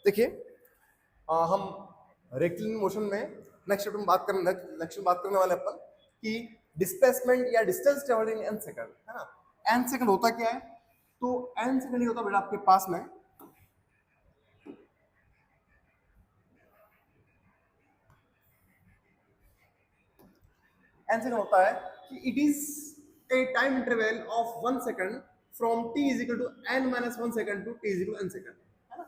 देखिए हम rectilinear motion में नेक्स्ट बात करने वाले अपन कि डिस्प्लेसमेंट या distance travelled in n second, है ना। एन सेकंड होता क्या है? तो एन सेकंड ही होता बेटा आपके पास में एन सेकंड होता है कि it is a time interval of 1 second from t is equal to n minus 1 second to t is equal to n second, है ना।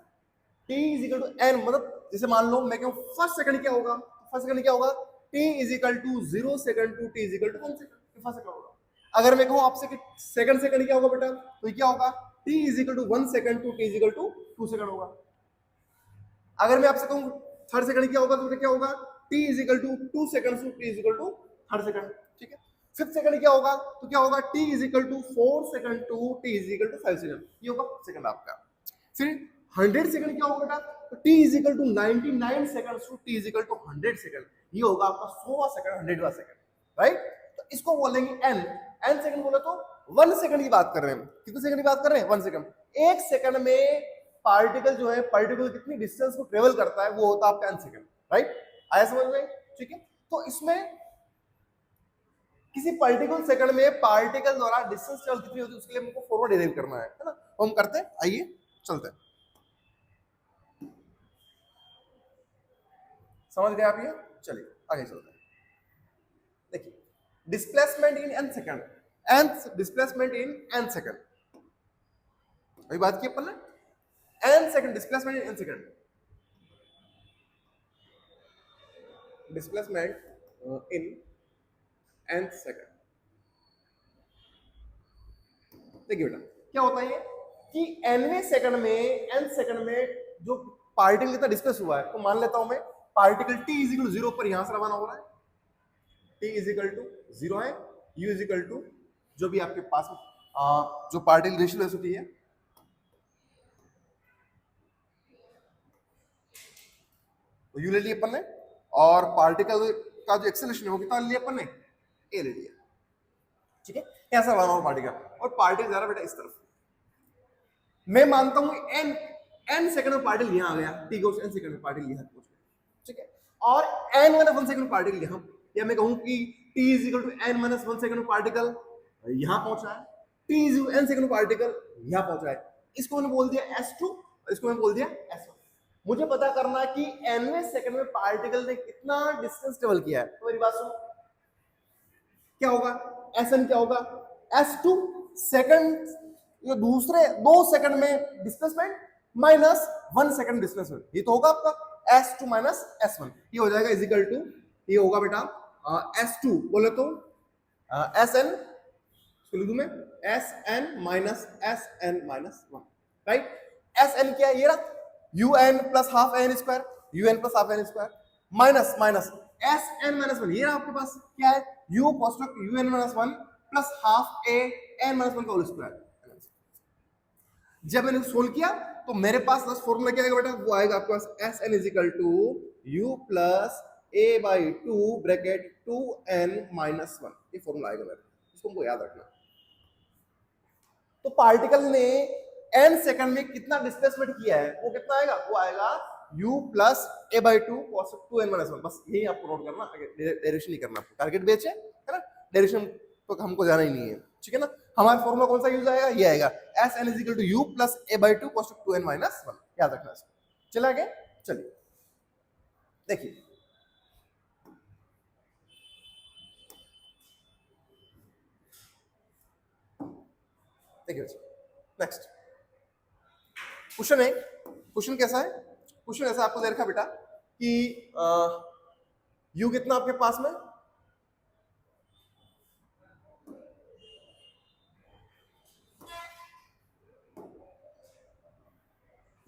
t is equal to n मतलब जैसे मान लो मैं कहूं फर्स्ट सेकंड क्या होगा, फर्स्ट सेकंड क्या होगा, t is equal to 0 second to t is equal to 1 second, first second होगा। अगर मैं कहूं आपसे कि सेकंड सेकंड क्या होगा बेटा, तो ये क्या होगा, t is equal to 1 second to t is equal to 2 second होगा। अगर मैं आपसे कहूं थर्ड सेकंड क्या होगा, तो क्या होगा, t is equal to 2 second to t is equal to third second, ठीक है। फिफ्थ सेकंड क्या होगा, तो क्या होगा, t is equal to 4 second to t is equal to 5 second, ये होगा सेकंड आपका। फिर 100 सेकंड क्या होगा बेटा, तो t is equal to 99 second to t is equal to 100 second, ये होगा आपका 100वां सेकंड, 100वां सेकंड, राइट। तो इसको बोलेंगे n। n सेकंड बोले तो 1 सेकंड की बात कर रहे हैं, कितने सेकंड की बात कर रहे हैं, 1 सेकंड। एक सेकंड में पार्टिकल जो है, पार्टिकल कितनी डिस्टेंस को ट्रेवल करता है, वो होता है आपका n सेकंड, राइट। आया समझ में, ठीक है। तो इसमें किसी पर्टिकुलर सेकंड में पार्टिकल द्वारा डिस्टेंस ट्रेवल कितनी होती है, उसके लिए हमको फॉर्मूला डिराइव करना है ना। हम करते हैं, आइए चलते हैं। समझ गए आप ये, चलिए आगे चलते हैं। देखिए displacement in n second, n displacement in n second, अभी बात की अपन ने n second, displacement in n second, displacement in n second. देखिए बेटा क्या होता है ये कि nवें सेकंड में, एन सेकंड में जो पार्टिकल कितना डिस्प्लेस हुआ है, तो मान लेता हूं मैं particle t is equal to 0 पर यहां से रवाना हो रहा है, t इज इक्वल टू 0 है, u इज इक्वल टू जो भी आपके पास जो पार्टिकल रेशियो वेलोसिटी है, तो u ले लिया अपन ने, और पार्टिकल का जो एक्सेलरेशन है वो कितना लिया अपन ने, a ले लिया, ठीक है। ऐसा रवाना हो पार्टिकल, और पार्टिकल जा रहा बेटा इस तरफ। मैं मानता हूं n सेकंड में पार्टिकल यहां आ गया, t गोस n सेकंड में पार्टिकल यहां पहुंच गया, ठीक है। और n माइनस 1 सेकंड में पार्टिकल यहां, या मैं कहूं कि t is equal to n minus 1 second में पार्टिकल यहां पहुंचा है, t is equal n second में पार्टिकल यहां पहुंचा है। इसको मैंने बोल दिया s2 और इसको मैंने बोल दिया s1। मुझे पता करना है कि nवें सेकंड में पार्टिकल ने कितना डिस्टेंस ट्रेवल किया है। तो मेरी बात सुनो, क्या होगा, Sn क्या होगा, s2 सेकंड, ये दूसरे 2 सेकंड में डिस्प्लेसमेंट माइनस 1 सेकंड डिस्प्लेसमेंट, ये तो होगा आपका s2 माइनस s1, ये हो जाएगा इज इक्वल टू, ये होगा बेटा s2 बोले तो sn, लिख दूं मैं sn minus sn minus 1, right. sn क्या है, ये रहा un plus half n square, un plus half n square minus minus sn minus 1, ये रहा आपके पास क्या है, u कोष्ठक un minus 1 plus half a n minus 1 का होल स्क्वायर। जब मैंने सोल्व किया तो मेरे पास बस फॉर्मूला क्या आएगा बेटा, वो आएगा आपके पास sn is equal to u plus a by 2 bracket 2n minus 1, ये फॉर्मूला आएगा मेरा, इसको हमको याद रखना। तो पार्टिकल ने n सेकंड में कितना डिस्प्लेसमेंट किया है, वो कितना आएगा, वो आएगा u plus a by 2 cos 2n minus 1। बस यही आपको नोट करना, डायरेक्शन नहीं करना, आपको टारगेट बेच है ना, डायरेक्शन तो हमको जाना ही नहीं है, ठीक है ना। हमारा फॉर्मूला कौन सा यूज आएगा, ये आएगा sn is equal to u plus a by 2 cos 2n minus 1, याद रखना इसको। चला आगे, चलिए देखिए देखिए नेक्स्ट क्वेश्चन है। क्वेश्चन कैसा है, क्वेश्चन ऐसा आपको दे रखा बेटा कि यू कितना आपके पास में,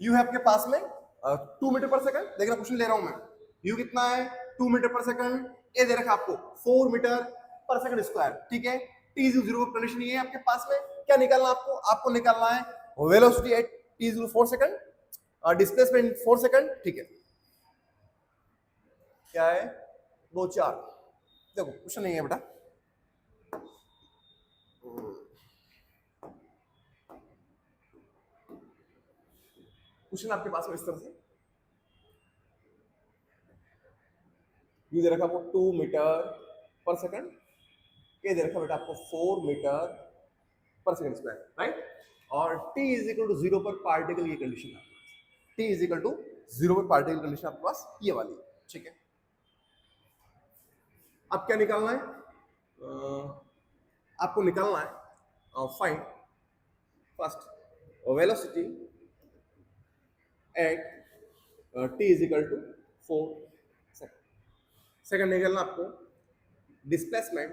यू है आपके पास में 2 मीटर पर सेकंड, देखना क्वेश्चन ले रहा हूं मैं, यू कितना है 2 मीटर पर सेकंड, ए दे रखा आपको 4 मीटर पर सेकंड स्क्वायर, ठीक है। टी इज 0 कंडीशन ये है आपके पास में, क्या निकालना आपको, आपको निकालना है velocity at T is 4 second, displacement 4 second, ठीक है। क्या है 2 4, देखो क्वेश्चन नहीं है बेटा, क्वेश्चन आपके पास में इस तरह से यू दे रखा आपको 2 मीटर पर सेकंड, ए दे रखा बेटा आपको 4 मीटर पर सेकंड स्क्वायर, राइट। और t इज इक्वल टू 0 पर पार्टिकल की कंडीशन है, t इज इक्वल टू 0 पर पार्टिकल कंडीशन आपके पास ये वाली, ठीक है। अब क्या निकालना है, आपको निकालना है find first velocity at t is equal to 4 second. Second निकालना आपको डिस्प्लेसमेंट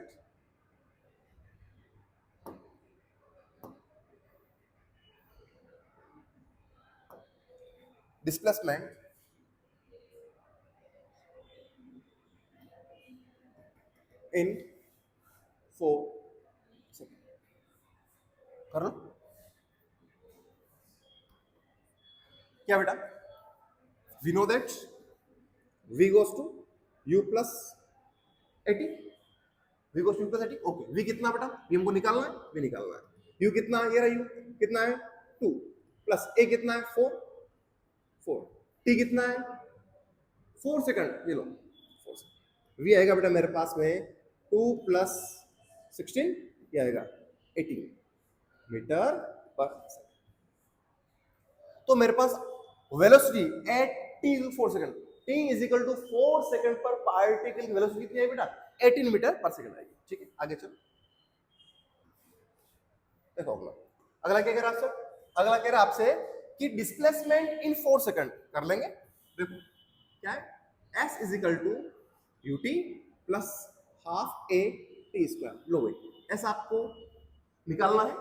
इन 4 सेकंड। कर लो क्या बेटा, we know that v goes to u plus 80, v goes to u plus 80, okay. v कितना बेटा, v हमको निकालना है, v निकालना है। u कितना है, ये रहा u कितना है 2 प्लस a कितना है 4 t कितना है 4 सेकंड, ये लो 4 सेकंड। v आएगा बेटा मेरे पास में 2 प्लस 16, ये आएगा 18 मीटर पर सेकंड। तो मेरे पास velocity at t 4 second, t is equal to 4 second पर पार्टिकल की वेलोसिटी कितनी है बेटा, 18 मीटर पर सेकंड आएगी, ठीक है। आगे चलो देखो अगला क्या कह रहा है आपसे, अगला कह रहा है आपसे कि डिस्प्लेसमेंट इन 4 सेकंड कर लेंगे। देखो क्या है, s is equal to ut plus half a t square. लो भाई s आपको निकालना है,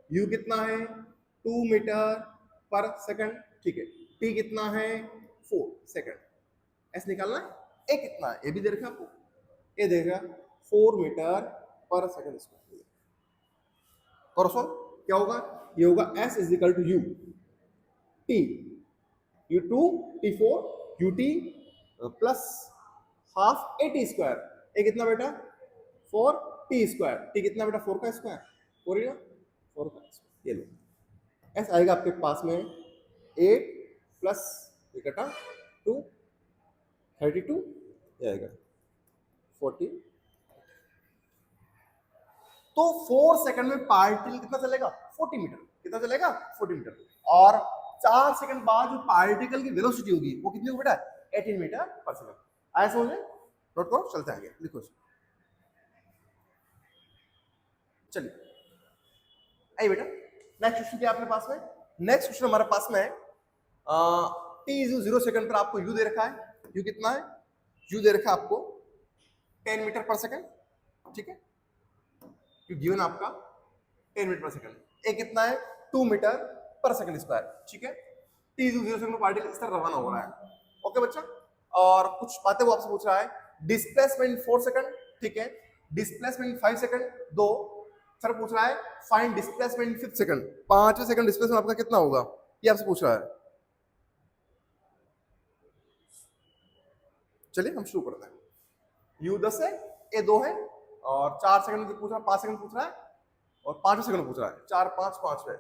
u कितना है 2 मीटर पर सेकंड, ठीक है। t कितना है 4 सेकंड, s निकालना है। a कितना है, a भी दे रखा आपको, a देगा 4 मीटर पर सेकंड स्क्वायर। करो सॉल्व, क्या होगा, ये होगा s is equal to u t u2 t4 ut plus half a t square. a कितना बेटा 4 t स्क्वायर, t कितना बेटा 4 का स्क्वायर, 4 ही ना 4 का स्क्वायर। ये लो s आएगा आपके पास में 8 प्लस ये कटा 2 32, ये आएगा 40। तो 4 सेकंड में पार्टिकल कितना चलेगा 40 मीटर, कितना चलेगा 40 मीटर। और 4 सेकंड बाद जो पार्टिकल की वेलोसिटी होगी वो कितनी होगी बेटा 18 मीटर पर सेकंड। आया समझ में, नोट करो, चलते आगे लिखो। चलिए आइए बेटा नेक्स्ट क्वेश्चन क्या अपने पास में, नेक्स्ट क्वेश्चन हमारे पास में है t इज 0 सेकंड पर आपको u दे रखा है, u कितना है, u दे रखा है आपको 10 मीटर पर सेकंड, ठीक है। जो गिवन आपका 10 मीटर पर सेकंड, a कितना है 2 मीटर पर सेकंड स्क्वायर, ठीक है। t इज 0 सेकंड पार्टिकल इस तरह रवाना हो रहा है, ओके बच्चा। और कुछ बातें वो आपसे पूछ रहा है, डिस्प्लेसमेंट 4 सेकंड, ठीक है। डिस्प्लेसमेंट 5 सेकंड, दो। सर पूछ रहा है फाइंड डिस्प्लेसमेंट 5th सेकंड, 5वें सेकंड डिस्प्लेसमेंट आपका कितना होगा, ये आपसे पूछ रहा है। चलिए हम शुरू करते हैं। u 10 है, a 2 है, और 4 सेकंड पूछ रहा है, 5 सेकंड पूछ रहा है, और 5वें सेकंड पूछ रहा है, 4 5 5 है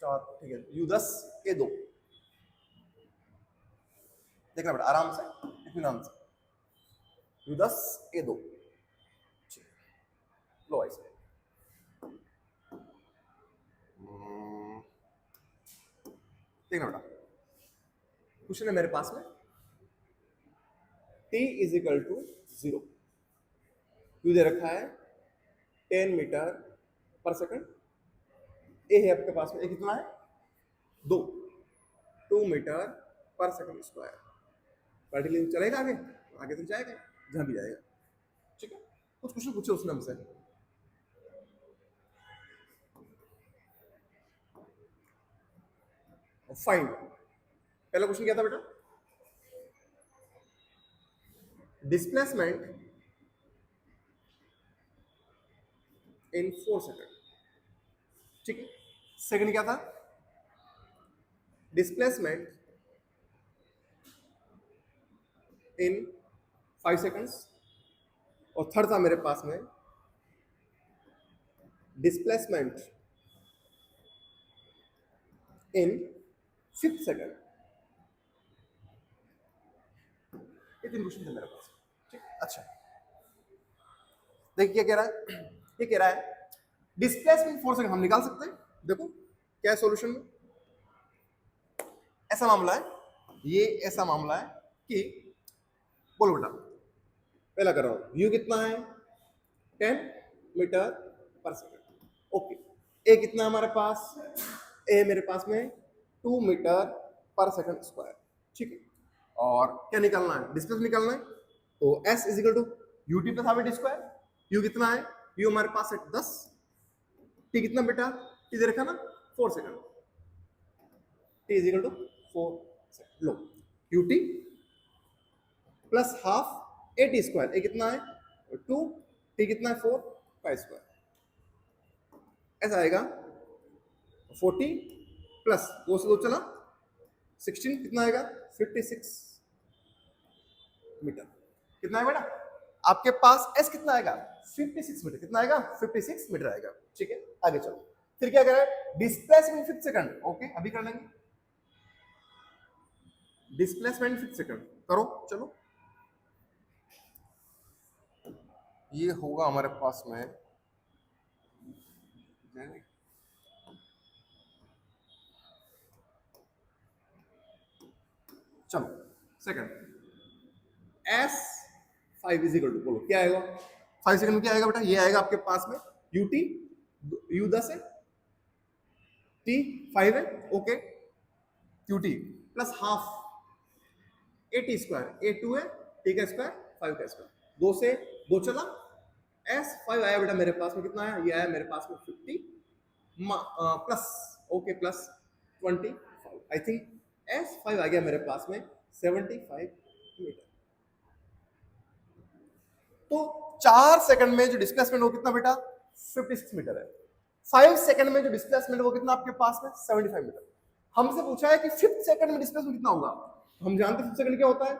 4, ठीक है। u 10 a 2, देखना बेटा आराम से इत्मीनान से, u 10 a 2, लो ऐसे देखना बेटा। क्वेश्चन है मेरे पास में t is equal to 0, u दे रखा है 10 मीटर पर सेकंड, a है आपके पास में, a कितना है 2 मीटर पर सेकंड स्क्वायर। पार्टिकल चलेगा आगे, आगे तक जाएगा जहां भी जाएगा, ठीक है। कुछ क्वेश्चन पूछे उसने हमसे, फाइंड, पहला क्वेश्चन क्या था बेटा, डिस्प्लेसमेंट इन 4 सेकंड, ठीक है। सेकंड क्या था, डिस्प्लेसमेंट इन 5 सेकंड्स, और थर्ड था मेरे पास में डिस्प्लेसमेंट इन 5th सेकंड। ये 3 क्वेश्चन थे मेरे पास, अच्छा देखिए क्या कह रहा है, ये कह रहा है डिस्प्लेसमेंट 4 सेकंड हम निकाल सकते हैं। देखो क्या है सॉल्यूशन में, ऐसा मामला है, ये ऐसा मामला है कि बोलो बेटा, पहला कर रहा हूं, यू कितना है 10 मीटर पर सेकंड, ओके। ए कितना है हमारे पास, ए मेरे पास में 2 मीटर पर सेकंड स्क्वायर, ठीक है। और क्या निकालना है, डिस्टेंस निकालना है, तो s is equal to u T plus half A T square. U कितना है, यू हमारे पास है 10, टी कितना बेटा, टी दे रखा ना 4 second, T is equal to 4 second. लो U T plus half A T square, A कितना है 2, टी कितना है 4 का स्क्वायर, ऐसा आएगा 40 प्लस 2 से 2 चला 16, कितना आएगा 56 मीटर। कितना है बेटा आपके पास s कितना आएगा 56 मीटर, कितना आएगा 56 मीटर आएगा, ठीक है। आगे चलो, फिर क्या करें, डिस्प्लेसमेंट 5 सेकंड, ओके अभी कर लेंगे डिस्प्लेसमेंट 5 सेकंड, करो चलो। ये होगा हमारे पास में, चलो second s 5 is equal to, बोलो क्या आएगा 5 सेकंड में, क्या आएगा बेटा, ये आएगा आपके पास में यू टी, यू 10 है, टी 5 है, okay, Q T plus half A T square, A 2 है, टी का स्क्वायर 5 का स्क्वायर, 2 से 2 चला, s 5 आया बेटा मेरे पास में, कितना आया, ये आया मेरे पास में 50 plus, okay plus 25, I think s 5 आ गया मेरे पास में 75 मीटर। तो 4 सेकंड में जो डिस्प्लेसमेंट वो कितना बेटा 56 मीटर है, 5 सेकंड में जो डिस्प्लेसमेंट वो कितना आपके पास में 75 मीटर। हमसे पूछा है कि 5th सेकंड में डिस्प्लेसमेंट कितना होगा, हम जानते हैं 5th सेकंड क्या होता है,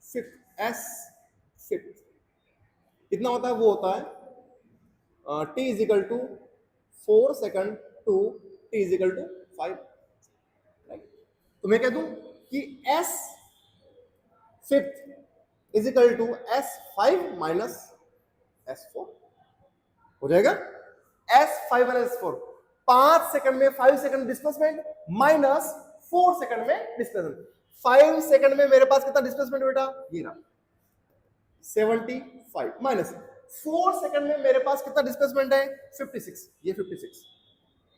5th s 5th कितना होता है, वो होता है t is equal to 4 second to t is equal to 5, तो मैं कह दूं कि s 5th is equal to s5 minus s4 हो जाएगा, s5 माइनस s4, 5 सेकंड में 5 सेकंड डिस्प्लेसमेंट माइनस 4 सेकंड में डिस्प्लेसमेंट। 5 सेकंड में मेरे पास कितना डिस्प्लेसमेंट बेटा, ये रहा 75 माइनस 4 सेकंड में मेरे पास कितना डिस्प्लेसमेंट है 56, ये 56,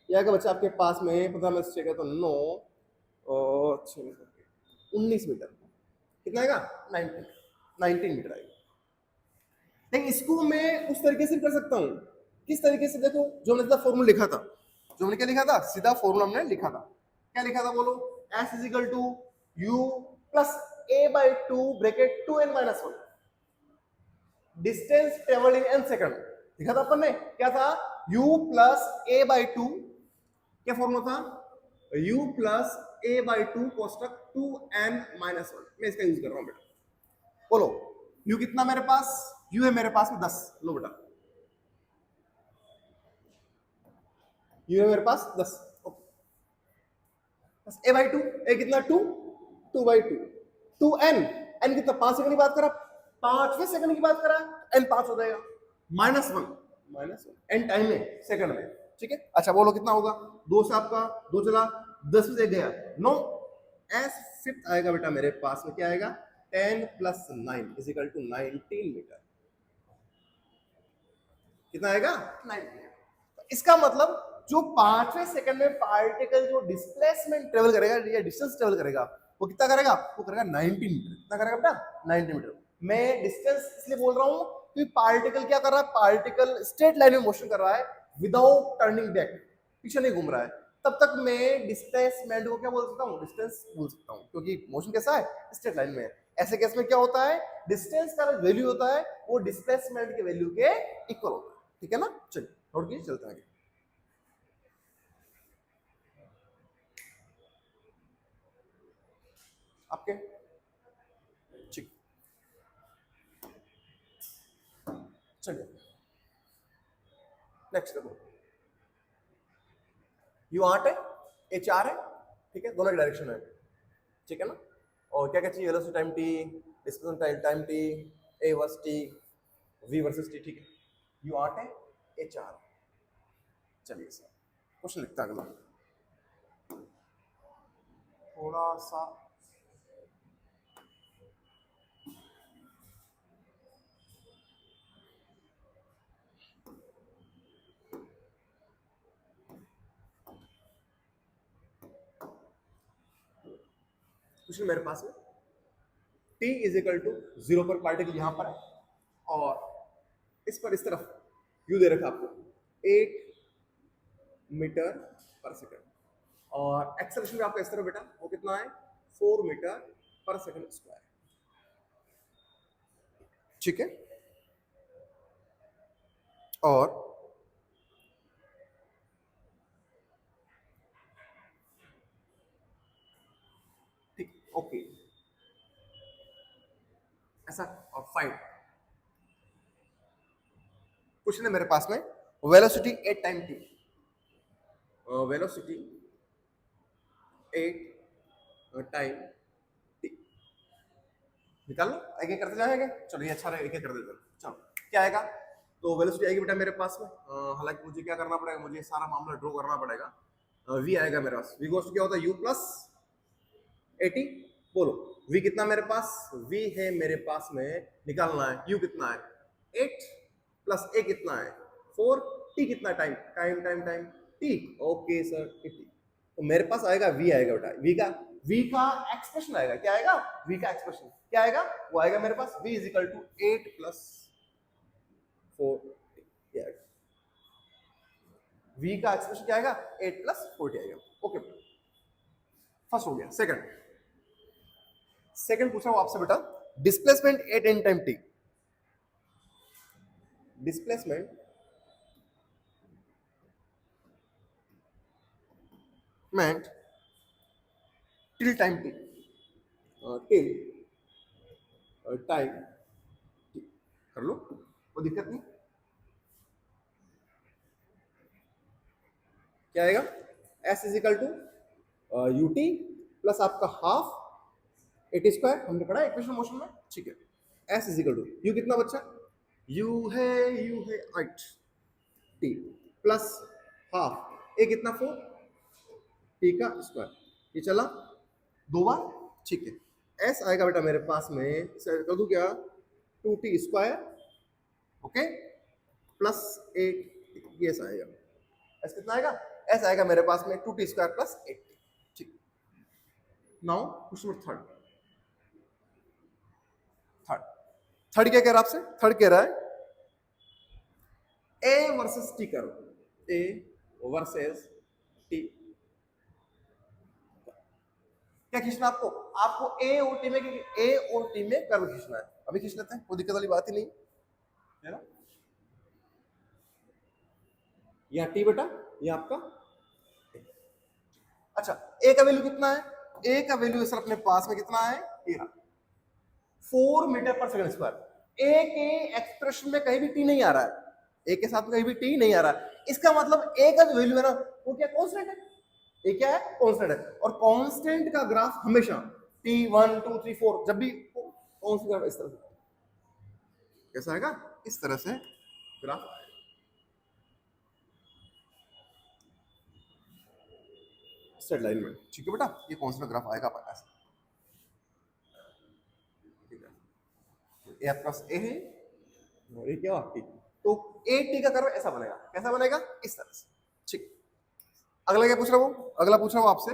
ये आएगा बच्चा आपके पास में 15 में से तो 9 और 19 मीटर, कितना आएगा 19 मीटर आएगा। लेकिन इसको मैं उस तरीके से कर सकता हूं, किस तरीके से, देखो जो हमने सीधा फॉर्मूला लिखा था, जो हमने क्या लिखा था, सीधा फॉर्मूला हमने लिखा था, क्या लिखा था बोलो, s is equal to u plus a by 2 bracket 2n minus 1, distance travel in n second लिखा था अपन ने, क्या था u प्लस a बाई 2, क्या फॉर्मूला था u plus a by 2 कोष्टक 2n minus 1, मैं इसका यूज कर रहा हूं बेटा। बोलो u कितना मेरे पास, u है मेरे पास में 10, लो बेटा u है मेरे पास 10, बस a बाई 2, a कितना 2 बाई 2, 2n, n कितना 5 सेकंड की बात करा, 5वें सेकंड की बात करा, n 5 हो जाएगा, माइनस 1 n टाइम में सेकंड में, ठीक है। अच्छा बोलो कितना होगा, 2 से आपका 2 चला 10 से गया 9, s 5th आएगा बेटा मेरे पास में, क्या आएगा 10 plus 9 is equal to 19 metre, कितना आएगा 19। इसका मतलब जो 5वें सेकंड में पार्टिकल जो डिस्प्लेसमेंट ट्रेवल करेगा या डिस्टेंस ट्रेवल करेगा वो कितना करेगा, वो करेगा 19 मीटर, कितना करेगा बेटा 19 मीटर। मैं डिस्टेंस इसलिए बोल रहा हूं कि पार्टिकल क्या कर रहा है, पार्टिकल स्ट्रेट लाइन में मोशन कर रहा है विदाउट टर्निंग बैक, पीछे नहीं घूम रहा है, तब तक मैं डिस्प्लेसमेंट को क्या बोल सकता हूँ, डिस्टेंस बोल सकता हूँ, क्योंकि मोशन कैसा है स्ट्रेट लाइन में है। ऐसे केस में क्या होता है, डिस्टेंस का वैल्यू होता है वो डिस्प्लेसमेंट के वैल्यू के इक्वल होता है, ठीक है ना। चलिए थोड़ी देर चलते हैं आपके, ठीक चलिए नेक्स्ट देखो, यू 8 है, ए 4 है, ठीक है, दोनों की डायरेक्शन है, ठीक है ना। और क्या क्या चाहिए, velocity time T, displacement time T, A versus T, V versus T, ठीक है। यू 8 है, ए 4। चलिए सर क्वेश्चन लिखता है अगला, थोड़ा सा क्वेश्चन मेरे पास में t इज इक्वल टू 0 पर पार्टिकल यहां पर है और इस पर इस तरफ u दे रखा आपको 8 मीटर पर सेकंड और एक्सेलरेशन भी आपका इस तरफ बेटा वो कितना है 4 मीटर पर सेकंड स्क्वायर, ठीक है। और ठीक, ओके ऐसा। और फाइंड क्वेश्चन है मेरे पास में velocity 8 time t, velocity 8 time t निकाल लो, एक एक करते जाएंगे। चलो ये अच्छा रहेगा, एक एक कर देते हैं। चलो क्या आएगा, तो वेलोसिटी आएगी बेटा मेरे पास में, हालांकि मुझे क्या करना पड़ेगा, मुझे सारा मामला ड्रॉ करना पड़ेगा। v आएगा मेरे पास, v गोस क्या होता है u प्लस 80, बोलो v कितना मेरे पास, v है मेरे पास में, निकालना है u कितना है 8 प्लस a कितना है 4, t कितना time time time time t, okay sir 80। तो मेरे पास आएगा v आएगा बेटा, v का एक्सप्रेशन आएगा, क्या आएगा v का एक्सप्रेशन क्या आएगा, वो आएगा मेरे पास v is equal to 8 plus 4, v का एक्सप्रेशन क्या आएगा 8 प्लस 40 आएगा, ओके। फर्स्ट हो गया। सेकंड पूछा हूं आपसे बेटा, displacement at an time T, displacement मेंट till time t, till time t, कर लो कोई दिक्कत नहीं। क्या आएगा s is equal to u T plus आपका हाफ 80 स्क्वायर, हमने पढ़ा इक्वेशन मोशन में, ठीक है। s is equal to u कितना बच्चा, u है 8 t प्लस हाफ a कितना 4 t का स्क्वायर, ये चला दो बार, ठीक है। s आएगा बेटा मेरे पास में, कर दूं क्या 2t स्क्वायर, ओके प्लस 8, ये s आएगा, s कितना आएगा, s आएगा मेरे पास में 2t स्क्वायर प्लस 8t, ठीक। नाउ क्वेश्चन नंबर थर्ड क्या कह रहा है आपसे, थर्ड कह रहा है a वर्सेस t करो, a वर्सेस t, क्या खींचना आपको, आपको a और t में, a और t में कर्व खींचना है, अभी खींच लेते हैं, कोई दिक्कत वाली बात ही नहीं है ना। यहाँ t बेटा ये आपका, अच्छा a का वैल्यू कितना है, a का वैल्यू सर अपने पास में कितना है 13, 4 मीटर पर सेकंड स्क्वायर। a के एक्सप्रेशन में कहीं भी t नहीं आ रहा है, a के साथ में कहीं भी t नहीं आ रहा है, इसका मतलब a का जो वैल्यू है ना वो क्या कांस्टेंट है, a क्या है कांस्टेंट है, और कांस्टेंट का ग्राफ हमेशा t 1 2 3 4 जब भी कांस्टेंट ग्राफ इस तरह से कैसा आएगा, इस तरह से ग्राफ आएगा, स्ट्रेट लाइन में, ठीक है बेटा, ये कांस्टेंट ग्राफ आएगा आपका ऐसा, ठीक है। ये आपका a है और ये क्या है t, तो a t का कर्व ऐसा बनेगा, कैसा बनेगा इस तरह से, ठीक। अगला क्या पूछ रहा हूँ, अगला पूछ रहा हूँ आपसे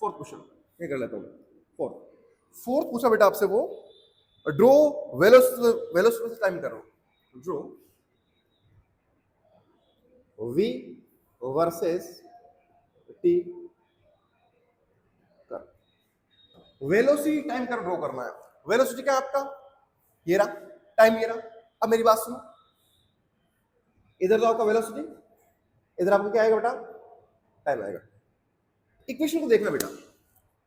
फोर्थ क्वेश्चन, ये कर लेता हूँ। फोर्थ पूछा बेटा आपसे वो, ड्रॉ वेलोसिटी टाइम करो, ड्रॉ v वर्सेस t कर, वेलोसिटी टाइम कर ड्रॉ करना है। वेलोसिटी क्या आपका, ये रहा, टाइम ये रहा। अब मेरी बात सुनो, इधर तो आपका वेलोसिटी, इधर आपको क्या आएगा बेटा टाइम आएगा। इक्वेशन को देखना बेटा,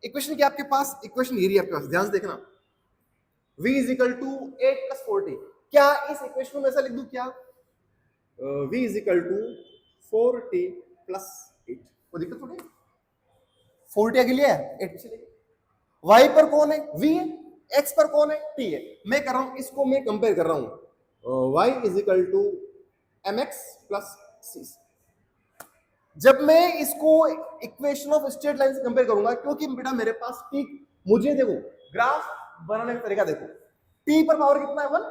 इक्वेशन क्या आपके पास, इक्वेशन ये रही आपके पास, ध्यान से देखना, v is equal to 8 plus 40, क्या इस इक्वेशन में ऐसा लिख दूं क्या, v is equal to 4t plus 8, कोई दिक्कत थोड़ी, 40 के लिए है 8 चलेगी, y पर कौन है v है, एक्स पर कौन है, टी है। मैं कर रहा हूं इसको, मैं कंपेयर कर रहा हूं y is equal to M x plus C. जब मैं इसको इक्वेशन ऑफ स्ट्रेट लाइन से कंपेयर करूंगा, क्योंकि बेटा मेरे पास टी, मुझे देखो ग्राफ बनाने का तरीका देखो, टी पर पावर कितना है 1,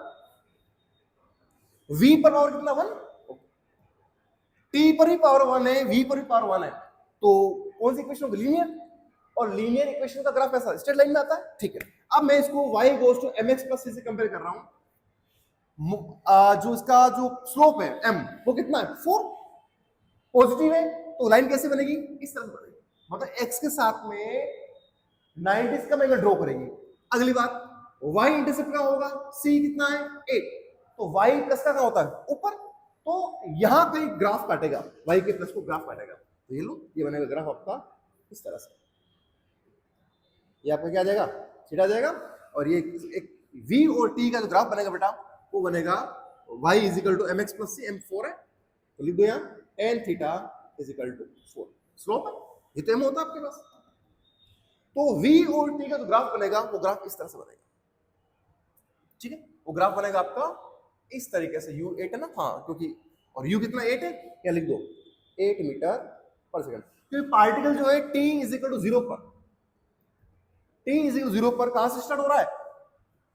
v पर पावर कितना 1, टी पर भी पावर 1 है, v पर भी पावर 1 है, तो कौन सी इक्वेशन होगी, लीनियर। और लीनियर इक्वेशन का ग्राफ ऐसा स्ट्रेट लाइन में आता है, ठीक है। अब मैं इसको y goes to mx plus c से कंपेयर कर रहा हूं। जो इसका जो स्लोप है m, वो कितना है 4, पॉजिटिव है, तो लाइन कैसे बनेगी, इस तरह से बनेगी, मतलब x के साथ में 90 का एंगल ड्रॉ करेगी। अगली बात, y इंटरसेप्ट का होगा, c कितना है 8, तो y प्लस का क्या होता है ऊपर, तो यहां कहीं ग्राफ काटेगा, y के प्लस को ग्राफ काटेगा, तो ये लो ये बनेगा ग्राफ आपका इस तरह से, ये आपका क्या आ जाएगा, सीधा जाएगा। और ये एक v और t का जो ग्राफ बनेगा बेटा, वो बनेगा y is equal to M x plus c, m 4 है तो लिख दो यहाँ tan theta is equal to 4, slope है, ये तो m होता है आपके पास। तो v और t का जो ग्राफ बनेगा वो ग्राफ इस तरह से बनेगा, ठीक है। वो ग्राफ बनेगा आपका इस तरीके से, u 8 है ना, हाँ क्योंकि, और u कितना 8 है, क्या लिख दो 8 मीटर पर सेकंड, क्योंकि पार्टिकल जो है t इज इक्वल टू 0 पर, t इज इक्वल टू 0 पर कहां से स्टार्ट हो रहा है,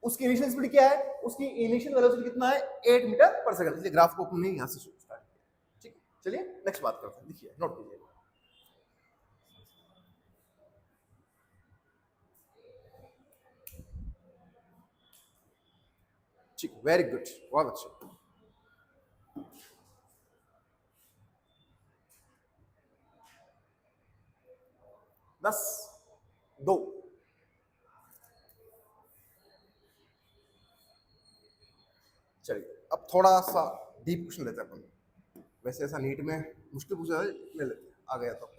उसकी इनिशियल स्पीड क्या है, उसकी इनिशियल वेलोसिटी कितना है 8 मीटर पर सेकंड, इसलिए ग्राफ को हमने यहां से स्टार्ट किया, ठीक है। चलिए नेक्स्ट बात करते हैं, देखिए नोट कीजिए, ठीक, वेरी गुड, बहुत अच्छा। 10 2, चलिए अब थोड़ा सा डीप क्वेश्चन लेते हैं अपन, वैसे ऐसा नीट में मुश्किल पूछा है, ले लेते हैं, आ गया तो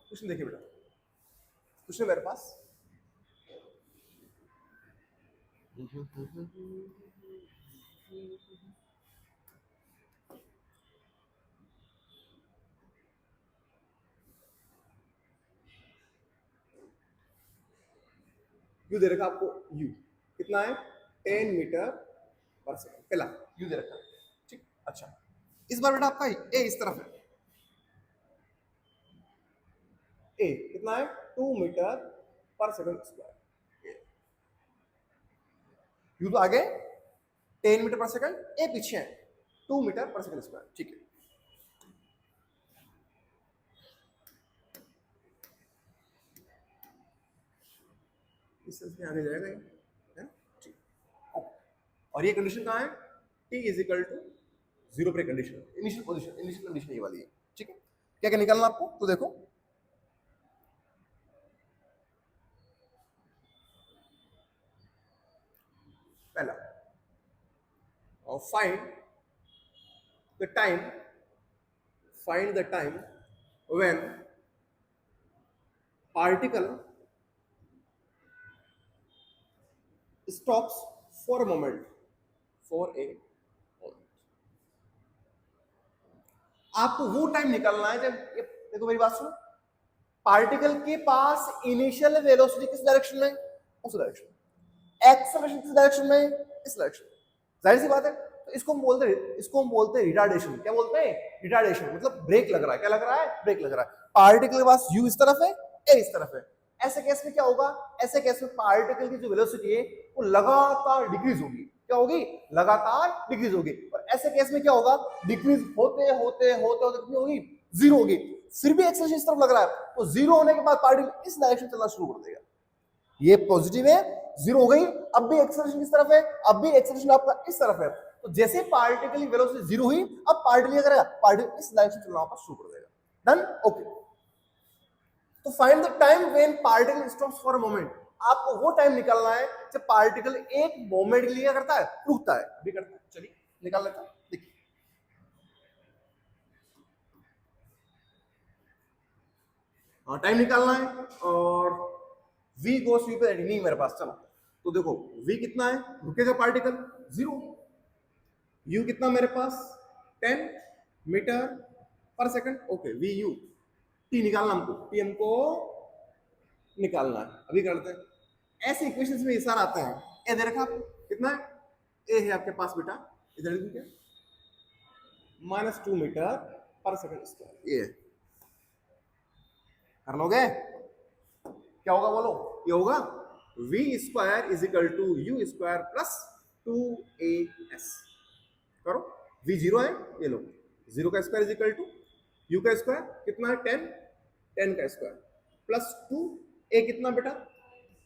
क्वेश्चन देखिए बेटा, क्वेश्चन मेरे पास, यू दे रखा आपको, यू कितना है 10 मीटर पर सेकंड, पहला यू दे रखा है, ठीक। अच्छा इस बार बेटा आपका ए इस तरफ है, ए कितना है 2 मीटर पर सेकंड स्क्वायर, यू तो आगे 10 मीटर पर सेकंड, ए पीछे है 2 मीटर पर सेकंड स्क्वायर, ठीक है। इस तरह से आगे जाएगा ये, है ना, ठीक। और ये कंडीशन कहाँ है, t इज इक्वल टू 0 पर condition, initial position, initial condition ये वाली है, ठीक है। क्या क्या निकालना आपको, तो देखो पहला, और find the time, find the time when particle stops for a moment, for a moment। आपको वो टाइम निकालना है जब, देखो मेरी बात सुनो, पार्टिकल के पास इनिशियल वेलोसिटी किस डायरेक्शन में, उस डायरेक्शन में, एक्सेलरेशन किस डायरेक्शन में, इस डायरेक्शन में, जाहिर सी बात है। तो इसको हम बोलते हैं रिटार्डेशन, क्या बोलते हैं, रिटार्डेशन, मतलब ब्रेक लग रहा है, क्या लग रहा है, ब्रेक लग रहा है। पार्टिकल के पास u इस तरफ है, a इस तरफ है, ऐसे केस में क्या होगा, ऐसे केस में पार्टिकल की जो वेलोसिटी है वो लगातार डिक्रीज होगी, क्या होगी, लगातार डिक्रीज होगी। और ऐसे केस में क्या होगा, डिक्रीज होते होते होते होते कितनी होगी, 0 होगी। फिर भी एक्सेलरेशन इस तरफ लग रहा है, तो 0 होने के बाद पार्टिकल इस डायरेक्शन चलना शुरू कर देगा, ये पॉजिटिव है, 0 हो गई, अब भी एक्सेलरेशन किस तरफ है, अब भी एक्सेलरेशन आपका इस तरफ है। तो जैसे पार्टिकल की वेलोसिटी 0 हुई, अब पार्टिकल क्या करेगा, पार्टिकल इस डायरेक्शन चलना शुरू कर देगा, डन, ओके। तो find the time when particle stops for a moment, आपको वो टाइम निकालना है जब पार्टिकल एक मोमेंट के लिए क्या करता है, रुकता है, भी करता है। चलिए निकाल लेता हूं, देखिए टाइम निकालना है, और v गोस u पे नहीं मेरे पास। चलो तो देखो v कितना है, रुकेगा पार्टिकल 0, u कितना मेरे पास 10 मीटर पर second, okay v u, t निकालना हमको, t हमको निकालना है, अभी करते हैं। ऐसे इक्वेशंस में ये सारा आते हैं। ए दे रखा कितना है, ए है आपके पास बेटा, इधर लिख क्या -2 मीटर पर सेकंड स्क्वायर, ये कर लोगे, क्या होगा बोलो, ये होगा v square is equal to u square plus 2as। करो, v 0 है, ये लो 0 का square is equal to u का स्क्वायर कितना है 10, 10 का स्क्वायर प्लस 2, a कितना बेटा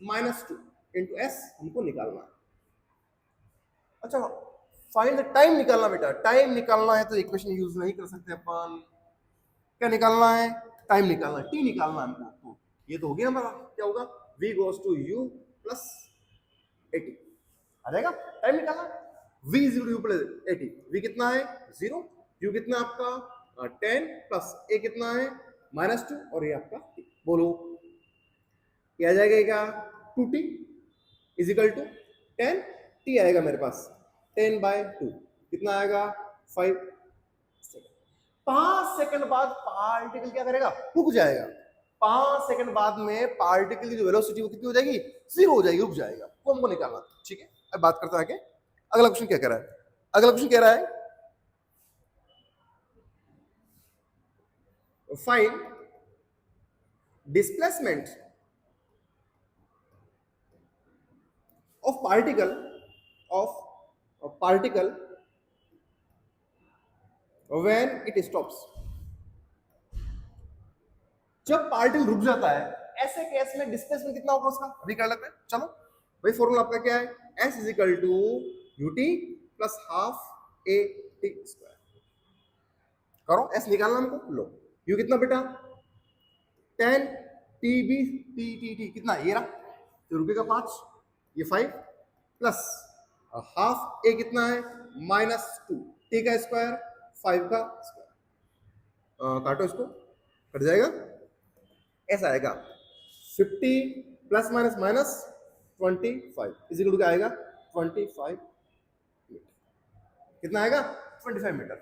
-2 इंटू s हमको निकालना है। अच्छा फाइंड द टाइम निकालना बेटा, टाइम निकालना है तो इक्वेशन यूज नहीं कर सकते अपन, क्या निकालना है, टाइम निकालना है, टी निकालना है हमको। तो ये तो हो गया हमारा, क्या होगा v goes to u plus 80 आ जाएगा, टाइम निकालना v is equal to u plus 80, v कितना है 0, u कितना आपका 10 प्लस a कितना है -2 और ये आपका t, बोलो ये आ जाएगा क्या 2t is equal to 10, t आएगा मेरे पास 10/2 कितना आएगा 5 सेकंड। 5 सेकंड बाद पार्टिकल क्या करेगा, रुक जाएगा। 5 सेकंड बाद में पार्टिकल की जो वेलोसिटी वो कितनी हो जाएगी, 0 हो जाएगी, रुक जाएगा, वो हमको निकालना, ठीक है। अब बात करते हैं आगे, अगला क्वेश्चन क्या कह रहा है, अगला क्वेश्चन कह रहा है find displacement of particle when it stops। जब पार्टिकल रुक जाता है ऐसे केस में डिस्प्लेसमेंट कितना होगा उसका, अभी कर लेते हैं। चलो भाई फॉर्मूला आपका क्या है, s is equal to ut plus half a t square. करो s निकालना हमको, लो u कितना बेटा 10 t b t कितना ये रहा, तो रुकेगा 5, ये 5 प्लस हाफ ए कितना है -2 टी का स्क्वायर 5 का स्क्वायर, काटो इसको, कट जाएगा, ऐसा आएगा 50 plus minus minus 25 is equal to क्या आएगा 25 मीटर, कितना आएगा 25 मीटर।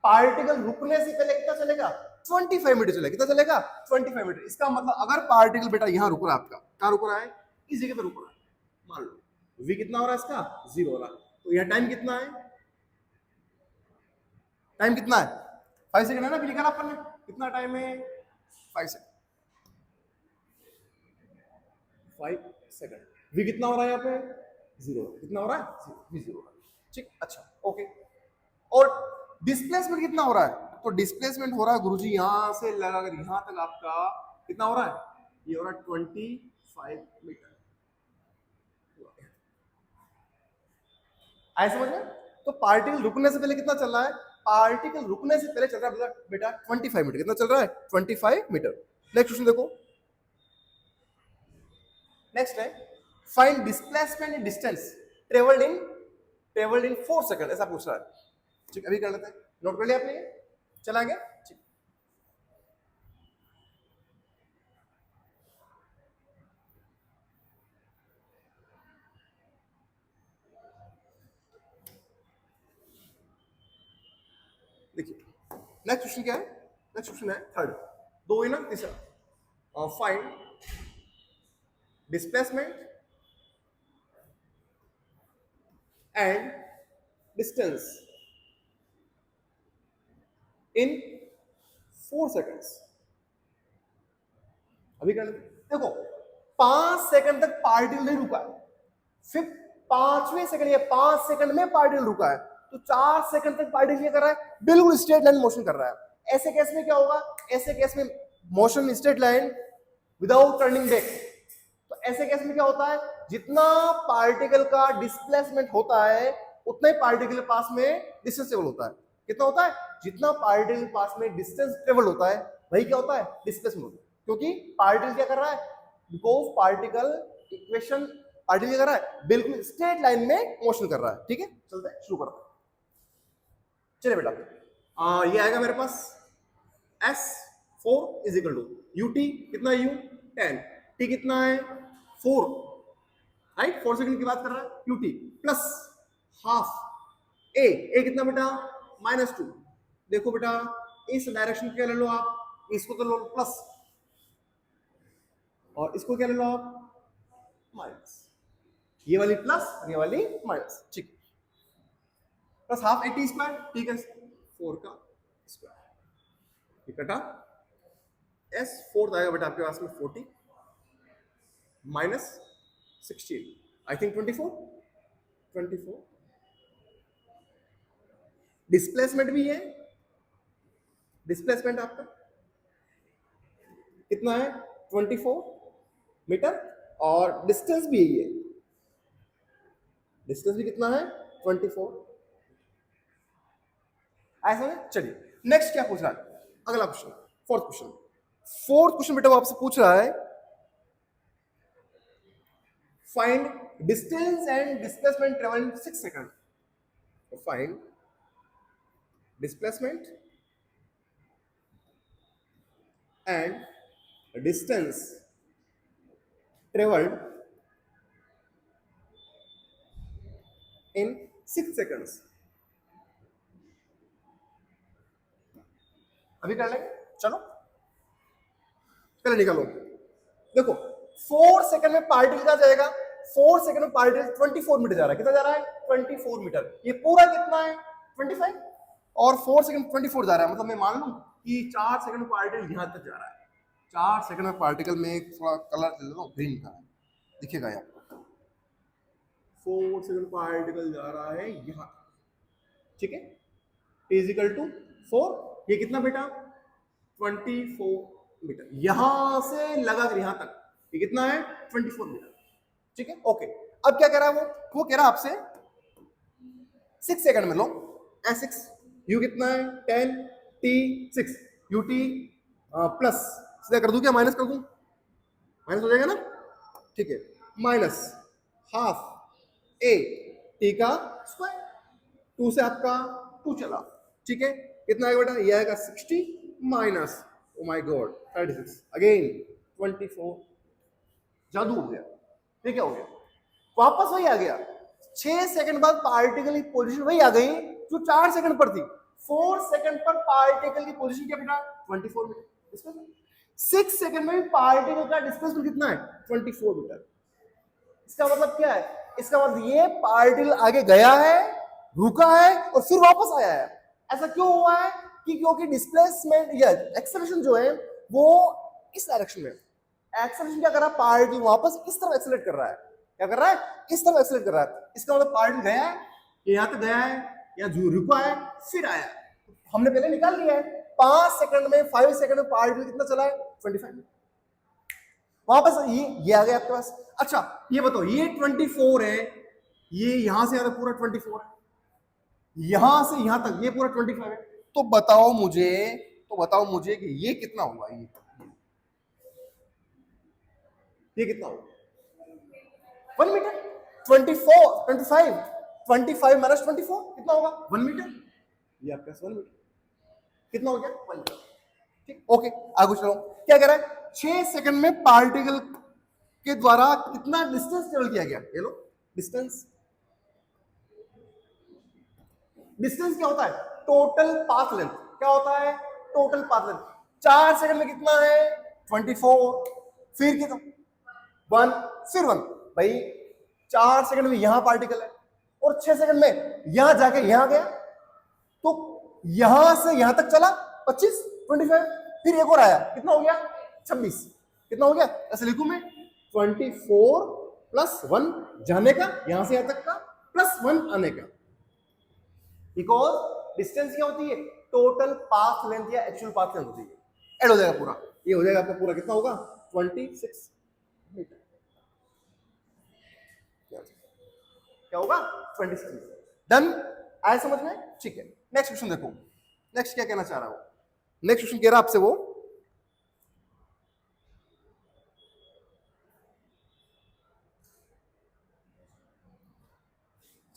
पार्टिकल रुकने से पहले कितना चलेगा 25 मीटर चलेगा, कितना चलेगा 25 मीटर। इसका मतलब अगर पार्टिकल बेटा यहाँ रुक रहा है, आपका कहाँ रुक रहा है, इस जगह पे रुक रहा है, मान लो v कितना हो रहा है इसका 0 हो रहा है, तो यह टाइम कितना है, टाइम कितना है 5 सेकंड है ना, निकाला अपन ने, कितना टाइम है 5 सेकंड, 5 सेकंड। v कितना हो रहा है यहाँ पे 0, कितना हो रहा है 0, v 0 हो रहा है, ठीक, अच्छा ओके। और डिस्प्लेसमेंट कितना हो रहा है, तो डिस्प्लेसमेंट हो रहा है गुरुजी यहां से लगाकर यहां तक आपका कितना हो रहा है, ये हो रहा है 25 मीटर, आए समझ में। तो पार्टिकल रुकने से पहले कितना चल रहा है, पार्टिकल रुकने से पहले चल रहा है बेटा 25 मीटर, कितना चल रहा है 25 मीटर। नेक्स्ट क्वेश्चन देखो, नेक्स्ट है find displacement in distance travelled in 4 second, ऐसा पूछ रहा है, ठीक, अभी कर लेते हैं, नोट कर लिया आपने, चला आगे, ठीक। देखिए नेक्स्ट क्वेश्चन क्या है, नेक्स्ट क्वेश्चन है थर्ड, दो ही ना, तीसरा find displacement and distance in 4 seconds, अभी कर लेते। देखो 5 सेकंड तक पार्टिकल नहीं रुका है, फिर 5वें सेकंड या 5 सेकंड में पार्टिकल रुका है, तो 4 सेकंड तक पार्टिकल क्या कर रहा है, बिल्कुल स्ट्रेट लाइन मोशन कर रहा है। ऐसे केस में क्या होगा, ऐसे केस में motion straight line without turning back, तो ऐसे केस में क्या होता है, जितना पार्टिकल का डिस्प्लेसमेंट होता है उतना ही पार्टिकल के पास में डिस्टेंस ट्रेवल होता है, कितना होता है, जितना पार्टिकल के पास में डिस्टेंस ट्रेवल होता है वही क्या होता है डिस्प्लेसमेंट होता है, क्योंकि पार्टिकल क्या कर रहा है, बिकॉज पार्टिकल इक्वेशन, पार्टिकल क्या कर रहा है, बिल्कुल स्ट्रेट लाइन में मोशन कर रहा है, ठीक है। चलते हैं, शुरू करते हैं, चलिए बेटा, ये आएगा मेरे पास S4 is equal to ut कितना u 10, t कितना है 4, राइट, 4 सेकंड की बात कर रहा है, qt प्लस हाफ ए कितना बेटा -2। देखो बेटा इस डायरेक्शन क्या ले लो आप, इसको तो लो प्लस और इसको क्या ले लो आप माइनस, ये वाली प्लस और ये वाली माइनस, ठीक, plus half A T square, ठीक है, 4 का स्क्वायर, ये कटा एस 4 आएगा बेटा आपके पास में 40 माइनस 16, आई थिंक 24 डिस्प्लेसमेंट भी है, डिस्प्लेसमेंट आपका कितना है 24 मीटर और डिस्टेंस भी यही है, डिस्टेंस भी कितना है 24, ऐसा है। चलिए नेक्स्ट क्या पूछ रहा है, अगला क्वेश्चन, फोर्थ क्वेश्चन बेटा वो आपसे पूछ रहा है find distance and displacement travel in 6 second, find displacement and distance travelled in 6 seconds। अभी कर लेंगे, चलो पहले निकालो, देखो 4 सेकंड में पार्टिकल का जाएगा, 4 सेकंड में पार्टिकल 24 मीटर जा रहा है, कितना जा रहा है 24 मीटर, ये पूरा कितना है 25 और 4 सेकंड 24 जा रहा है, मतलब मैं मान लूं कि 4 सेकंड में पार्टिकल यहां तक जा रहा है, 4 सेकंड में पार्टिकल में थोड़ा कलर ले लो ग्रीन का दिखेगा यहाँ, 4 सेकंड पार्टिकल जा रहा है यहां, ठीक है, इजिकल टू 4, ये कितना बेटा 24 मीटर, यहां से लगाकर यहां तक ये कितना है 24 मीटर, ठीक है, ओके। अब क्या कह रहा है वो कह रहा है आपसे 6 सेकंड में लो S6, U कितना है 10 T 6 UT प्लस सीधा कर दूं क्या, माइनस कर दूं, माइनस हो जाएगा ना, ठीक है, माइनस हाफ A T का स्क्वायर, 2 से आपका 2 चला, ठीक है, कितना आएगा बेटा, ये आएगा 60 minus oh my God 36 again 24, जादू हो गया, ये क्या हो गया, वापस वही आ गया, 6 सेकंड बाद पार्टिकल की पोजीशन वही आ गई जो 4 सेकंड पर थी, 4 सेकंड पर पार्टिकल की पोजीशन क्या बेटा 24 मीटर, 6 सेकंड में पार्टिकल का डिस्प्लेसमेंट कितना है 24 मीटर, इसका मतलब क्या है, इसका मतलब ये पार्टिकल आगे गया है, रुका है और फिर वापस आया है, ऐसा क्यों हुआ है कि क्योंकि डिस्प्लेसमेंट या एक्सेलरेशन जो है वो इस डायरेक्शन में, एक्सेलरेशन क्या कर रहा है, पार्टिकल वापस इस तरफ एक्सेलरेट कर रहा है, क्या कर रहा है, इस तरफ एक्सेलरेट कर रहा है, इसका मतलब पार्टिकल गया है, यहां तक गया है, या रुका है फिर आया, हमने पहले निकाल लिया है 5 सेकंड में 5 सेकंड में पार्टिकल कितना चला है 25, वापस ये आ गया आपके पास। अच्छा ये बताओ, ये 24 है, ये यहां से पूरा 24 है, यहां से यहां तक ये पूरा 25 है, तो बताओ मुझे कि ये कितना होगा, ये कितना होगा 1 मीटर, 25 माइनस 24 कितना होगा 1 मीटर, ये आपके पास 1 मीटर कितना हो गया 1 मीटर, ठीक, ओके आगे चलो, क्या कह रहा है 6 सेकंड में पार्टिकल के द्वारा कितना डिस्टेंस ट्रेवल किया गया, ये लो डिस्टेंस क्या होता है टोटल पाथ लेंथ, क्या होता है टोटल पाथ लेंथ, 4 सेकंड में कितना है 24, फिर कितना 1 फिर 1, भाई 4 सेकंड में यहां पार्टिकल है और 6 सेकंड में यहां जाके यहां गया, तो यहां से यहां तक चला 25 25, फिर एक और आया, कितना हो गया 26, कितना हो गया, ऐसे लिखूं मैं 24 प्लस 1 जाने का यहां से यहां तक का प्लस 1 आने का, बिकॉज डिस्टेंस क्या होती है टोटल पाथ लेंथ या एक्चुअल पाथ लेंथ होती है, ऐड हो जाएगा पूरा, ये हो जाएगा आपका पूरा कितना होगा 26 मीटर, क्या होगा 26 मीटर, डन, आया समझ में, ठीक है। नेक्स्ट क्वेश्चन देखो, नेक्स्ट क्या कहना चाह रहा हूं, नेक्स्ट क्वेश्चन कह रहा आपसे वो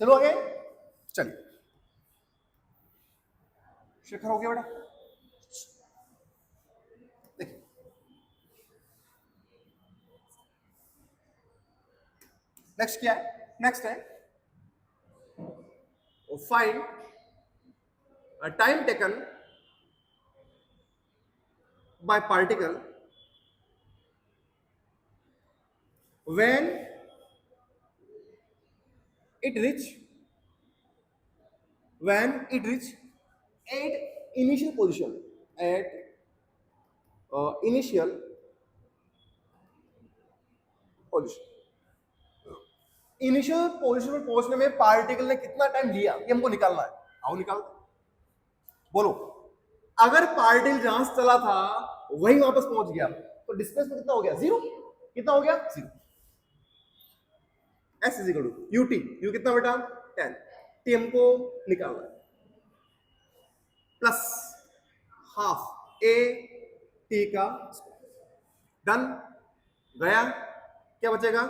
चलो आगे, चलिए शेखर हो गया बेटा, देखिए नेक्स्ट क्या है? नेक्स्ट है find time taken by particle when it reach at initial position initial position में पहुंचने में पार्टिकल ने कितना टाइम लिया, ये हमको निकालना है। आओ निकाल, बोलो। अगर पार्टिकल जहां से चला था वहीं वापस पहुंच गया तो डिस्प्लेसमेंट कितना हो गया? जीरो। कितना हो गया? Zero. S is equal to u t, u कितना बेटा? 10, टी हमको निकालना है, प्लस हाफ ए टी का डन। गया, क्या बचेगा?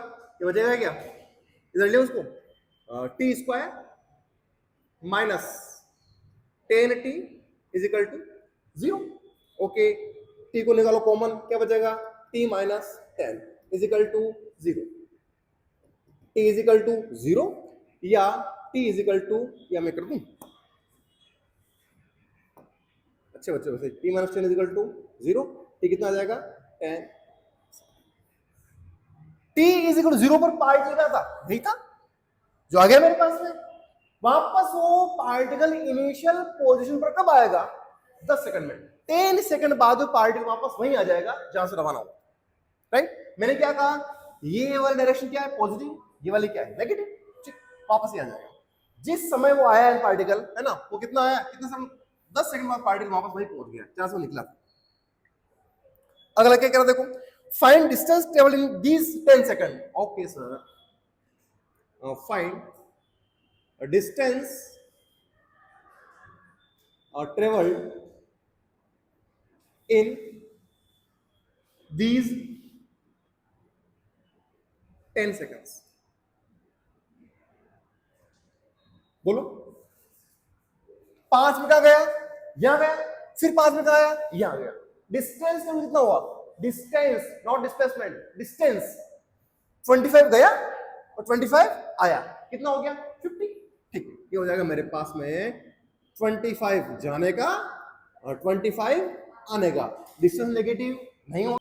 ये बचेगा क्या? इधर ले उसको, t square minus 10t is equal to 0। Okay, t को निकालो कॉमन, क्या बचेगा? t minus 10 is equal to 0। t is equal to 0 या t इज इक्वल टू, या मैं कर दूं अच्छे बच्चे वैसे, t minus 10 is equal to 0, t कितना आ जाएगा? 10। t इज इक्वल टू 0 पर पार्टिकल क्या था? नहीं था, जो आ गया मेरे पास में। वापस वो पार्टिकल इनिशियल पोजीशन पर कब आएगा? 10 सेकंड में। 10 सेकंड बाद वो पार्टिकल वापस वहीं आ जाएगा जहां से रवाना हुआ, राइट। मैंने क्या कहा? ये वाली डायरेक्शन क्या है? पॉजिटिव, ये वाली क्या है? नेगेटिव। ठीक, वापस ही आ जाएगा। जिस समय वो आया है पार्टिकल, है ना, वो कितना आया? कितना समय? 10 सेकंड बाद पार्टिकल वापस वहीं पहुंच गया जहां से वो निकला। अगला क्या कह रहा देखो, find distance travel in these 10 second. Okay sir, find distance traveled in these 10 seconds। बोलो, 5 में कहा गया? यहां गया। फिर 5 में कहा आया? यहां गया। डिस्टेंस में कितना हुआ? डिस्टेंस, नॉट डिस्प्लेसमेंट, डिस्टेंस 25 गया और 25 आया, कितना हो गया? 50। ठीक, ये हो जाएगा मेरे पास में 25 जाने का और 25 आने का। डिस्टेंस नेगेटिव नहीं होगा।